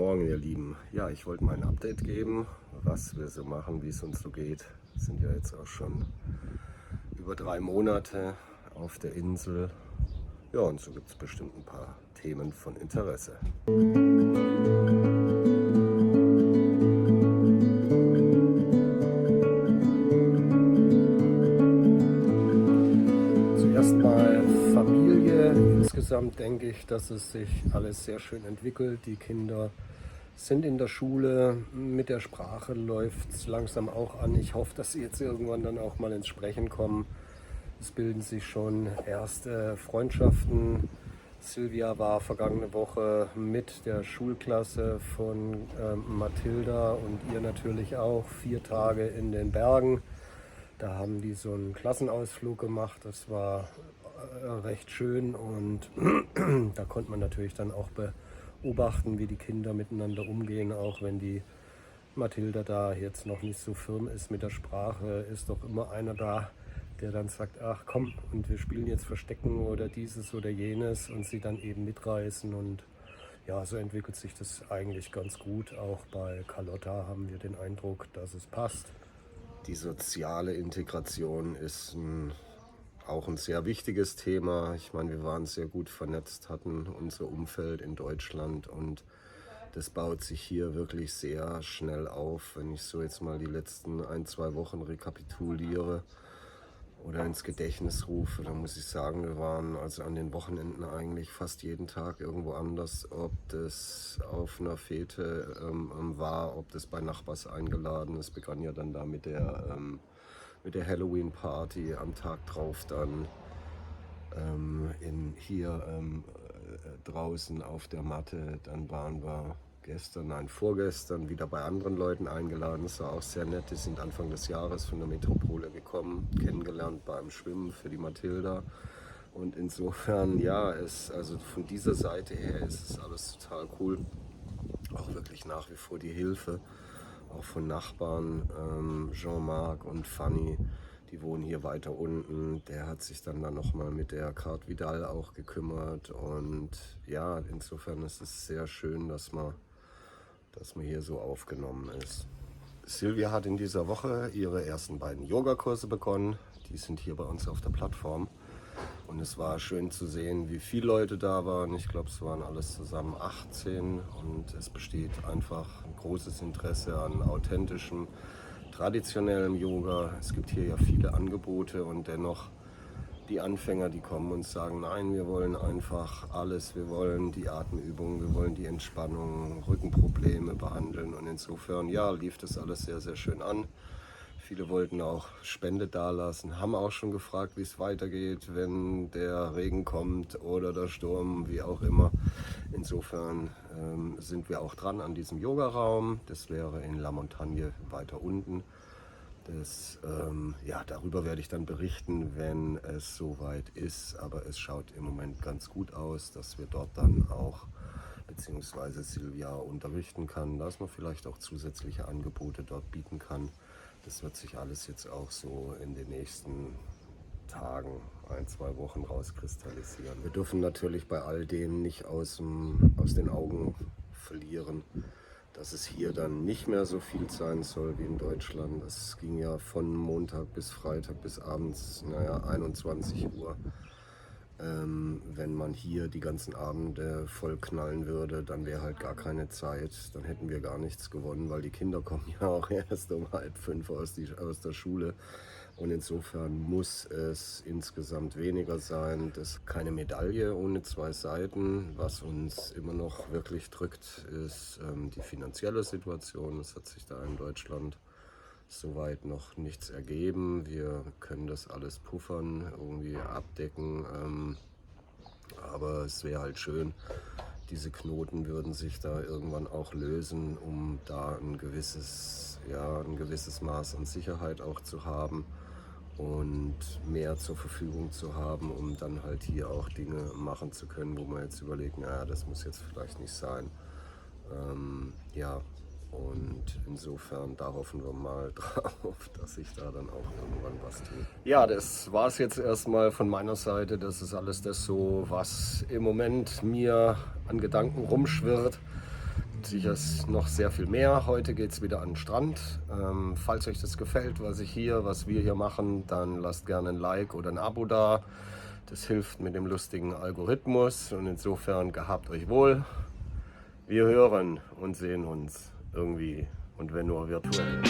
Morgen, ihr Lieben. Ja, ich wollte mal ein Update geben, was wir so machen, wie es uns so geht. Wir sind ja jetzt auch schon über 3 Monate auf der Insel. Ja, und so gibt es bestimmt ein paar Themen von Interesse. Zuerst mal Familie. Insgesamt denke ich, dass es sich alles sehr schön entwickelt. Die Kinder sind in der Schule, mit der Sprache läuft es langsam auch an. Ich hoffe, dass sie jetzt irgendwann dann auch mal ins Sprechen kommen. Es bilden sich schon erste Freundschaften. Silvia war vergangene Woche mit der Schulklasse von Mathilda und ihr natürlich auch 4 Tage in den Bergen. Da haben die so einen Klassenausflug gemacht. Das war recht schön und da konnte man natürlich dann auch beobachten, wie die Kinder miteinander umgehen, auch wenn die Mathilda da jetzt noch nicht so firm ist mit der Sprache, ist doch immer einer da, der dann sagt, ach komm, und wir spielen jetzt Verstecken oder dieses oder jenes und sie dann eben mitreißen und ja, so entwickelt sich das eigentlich ganz gut. Auch bei Carlotta haben wir den Eindruck, dass es passt. Die soziale Integration ist auch ein sehr wichtiges Thema. Ich meine, wir waren sehr gut vernetzt, hatten unser Umfeld in Deutschland und das baut sich hier wirklich sehr schnell auf. Wenn ich so jetzt mal die letzten 1-2 Wochen rekapituliere oder ins Gedächtnis rufe, dann muss ich sagen, wir waren also an den Wochenenden eigentlich fast jeden Tag irgendwo anders, ob das auf einer Fete war, ob das bei Nachbars eingeladen ist, begann ja dann da mit der Halloween-Party am Tag drauf dann draußen auf der Matte. Dann waren wir vorgestern wieder bei anderen Leuten eingeladen. Das war auch sehr nett. Die sind Anfang des Jahres von der Metropole gekommen, kennengelernt beim Schwimmen für die Mathilda. Und insofern, ja, also von dieser Seite her ist es alles total cool. Auch wirklich nach wie vor die Hilfe, auch von Nachbarn, Jean-Marc und Fanny, die wohnen hier weiter unten. Der hat sich dann nochmal mit der Carte Vidal auch gekümmert. Und ja, insofern ist es sehr schön, dass man hier so aufgenommen ist. Silvia hat in dieser Woche ihre ersten beiden Yogakurse begonnen. Die sind hier bei uns auf der Plattform. Und es war schön zu sehen, wie viele Leute da waren. Ich glaube, es waren alles zusammen 18 und es besteht einfach ein großes Interesse an authentischem, traditionellem Yoga. Es gibt hier ja viele Angebote und dennoch die Anfänger, die kommen und sagen, nein, wir wollen einfach alles. Wir wollen die Atemübungen, wir wollen die Entspannung, Rückenprobleme behandeln und insofern, ja, lief das alles sehr, sehr schön an. Viele wollten auch Spende dalassen, haben auch schon gefragt, wie es weitergeht, wenn der Regen kommt oder der Sturm, wie auch immer. Insofern sind wir auch dran an diesem Yogaraum. Das wäre in La Montagne weiter unten. Darüber werde ich dann berichten, wenn es soweit ist. Aber es schaut im Moment ganz gut aus, dass wir dort dann auch beziehungsweise Silvia unterrichten kann, dass man vielleicht auch zusätzliche Angebote dort bieten kann. Das wird sich alles jetzt auch so in den nächsten Tagen, 1-2 Wochen rauskristallisieren. Wir dürfen natürlich bei all dem nicht aus den Augen verlieren, dass es hier dann nicht mehr so viel sein soll wie in Deutschland. Es ging ja von Montag bis Freitag bis abends, 21 Uhr. Wenn man hier die ganzen Abende voll knallen würde, dann wäre halt gar keine Zeit. Dann hätten wir gar nichts gewonnen, weil die Kinder kommen ja auch erst um 4:30 aus der Schule. Und insofern muss es insgesamt weniger sein. Das ist keine Medaille ohne 2 Seiten. Was uns immer noch wirklich drückt, ist die finanzielle Situation. Es hat sich da in Deutschland soweit noch nichts ergeben. Wir können das alles puffern, irgendwie abdecken. Aber es wäre halt schön, diese Knoten würden sich da irgendwann auch lösen, um da ein gewisses Maß an Sicherheit auch zu haben und mehr zur Verfügung zu haben, um dann halt hier auch Dinge machen zu können, wo man jetzt überlegt, das muss jetzt vielleicht nicht sein. Und insofern, da hoffen wir mal drauf, dass sich da dann auch irgendwann was tut. Ja, das war es jetzt erstmal von meiner Seite. Das ist alles das so, was im Moment mir an Gedanken rumschwirrt. Sicher ist noch sehr viel mehr. Heute geht es wieder an den Strand. Falls euch das gefällt, was wir hier machen, dann lasst gerne ein Like oder ein Abo da. Das hilft mit dem lustigen Algorithmus und insofern gehabt euch wohl. Wir hören und sehen uns irgendwie und wenn nur virtuell.